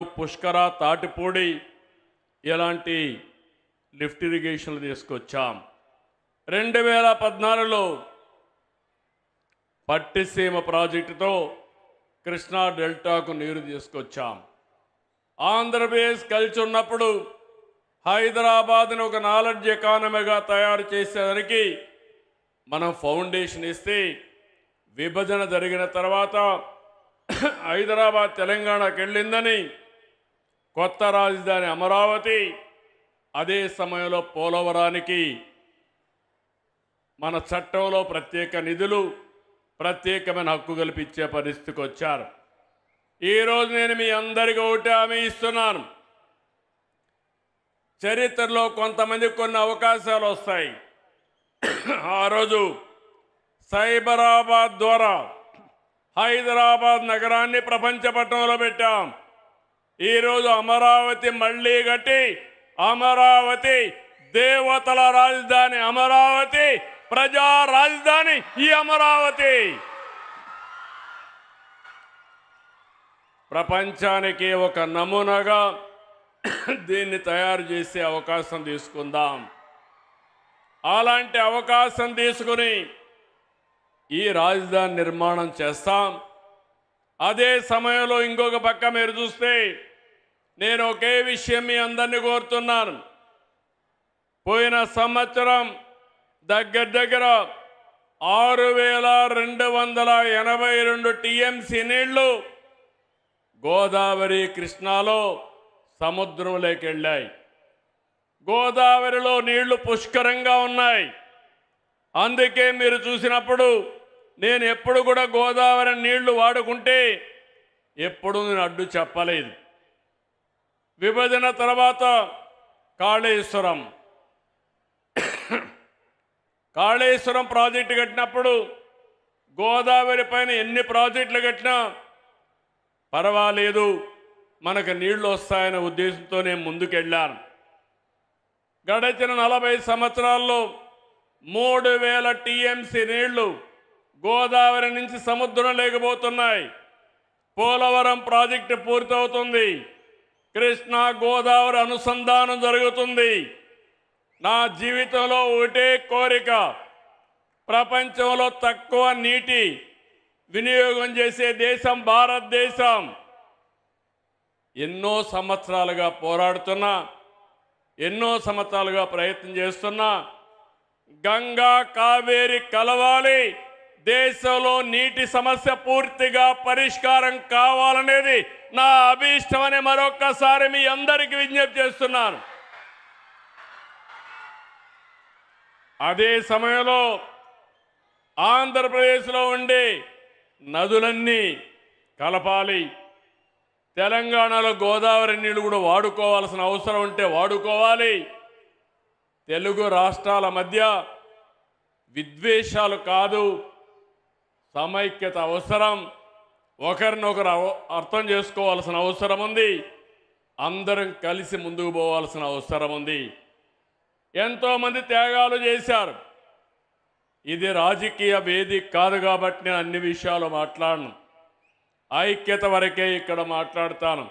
పుష్కర తాటిపూడి ఇలాంటి లిఫ్ట్ ఇరిగేషన్లు తీసుకొచ్చాం. 2014లో పట్టిసీమ ప్రాజెక్టుతో కృష్ణా డెల్టాకు నీరు తీసుకొచ్చాం. ఆంధ్రప్రదేశ్ కలిసి ఉన్నప్పుడు హైదరాబాద్ని ఒక నాలెడ్జ్ ఎకానమీగా తయారు చేసేదానికి మనం ఫౌండేషన్ ఇస్తే, విభజన జరిగిన తర్వాత హైదరాబాద్ తెలంగాణకు వెళ్ళిందని కొత్త రాజధాని అమరావతి, అదే సమయంలో పోలవరానికి మన చట్టంలో ప్రత్యేక నిధులు, ప్రత్యేకమైన హక్కు కల్పించే పరిస్థితికి వచ్చారు. ఈరోజు నేను మీ అందరికీ ఒకటి హామీ ఇస్తున్నాను. చరిత్రలో కొంతమందికి కొన్ని అవకాశాలు వస్తాయి. ఆ రోజు సైబరాబాద్ ద్వారా హైదరాబాద్ నగరాన్ని ప్రపంచ పట్టణంలో పెట్టాం. ఈరోజు అమరావతి మళ్ళీ కట్టి, అమరావతి దేవతల రాజధాని, అమరావతి ప్రజా రాజధాని ఈ అమరావతి. ప్రపంచానికి ఒక నమూనాగా దీన్ని తయారు చేసే అవకాశం తీసుకుందాం. అలాంటి అవకాశం తీసుకుని ఈ రాజధాని నిర్మాణం చేస్తాం. అదే సమయంలో ఇంకొక పక్క మీరు చూస్తే, నేను ఒకే విషయం మీ అందరినీ కోరుతున్నాను. పోయిన సంవత్సరం దగ్గర 6,282 టీఎంసీ నీళ్లు గోదావరి కృష్ణాలో సముద్రంలోకి వెళ్ళాయి. గోదావరిలో నీళ్లు పుష్కరంగా ఉన్నాయి. అందుకే మీరు చూసినప్పుడు నేను ఎప్పుడు కూడా గోదావరి నీళ్లు వాడుకుంటే ఎప్పుడు నేను అడ్డు చెప్పలేదు. విభజన తర్వాత కాళేశ్వరం ప్రాజెక్టు కట్టినప్పుడు గోదావరి పైన ఎన్ని ప్రాజెక్టులు కట్టినా పర్వాలేదు, మనకు నీళ్లు వస్తాయనే ఉద్దేశంతో నేను ముందుకెళ్ళాను. గడిచిన 40 సంవత్సరాల్లో 3,000 టీఎంసీ నీళ్లు గోదావరి నుంచి సముద్రం లేకపోతున్నాయి. పోలవరం ప్రాజెక్టు పూర్తవుతుంది. కృష్ణా గోదావరి అనుసంధానం జరుగుతుంది. నా జీవితంలో ఒకటే కోరిక, ప్రపంచంలో తక్కువ నీటి వినియోగం చేసే దేశం భారతదేశం. ఎన్నో సంవత్సరాలుగా పోరాడుతున్నా, ఎన్నో సంవత్సరాలుగా ప్రయత్నం చేస్తున్నా, గంగా కావేరి కలవాలి, దేశంలో నీటి సమస్య పూర్తిగా పరిష్కారం కావాలనేది నా అభీష్టమని మరొక్కసారి మీ అందరికీ విజ్ఞప్తి చేస్తున్నాను. అదే సమయంలో ఆంధ్రప్రదేశ్లో ఉండే నదులన్నీ కలపాలి. తెలంగాణలో గోదావరి నీళ్లు కూడా వాడుకోవాల్సిన అవసరం ఉంటే వాడుకోవాలి. తెలుగు రాష్ట్రాల మధ్య విద్వేషాలు కాదు, సమైక్యత అవసరం. ఒకరినొకరు అర్థం చేసుకోవాల్సిన అవసరం ఉంది. అందరం కలిసి ముందుకు పోవాల్సిన అవసరం ఉంది. ఎంతోమంది త్యాగాలు చేశారు. ఇది రాజకీయ వేదిక కాదు కాబట్టి నేను అన్ని విషయాలు మాట్లాడను. ఐక్యత వరకే ఇక్కడ మాట్లాడతాను.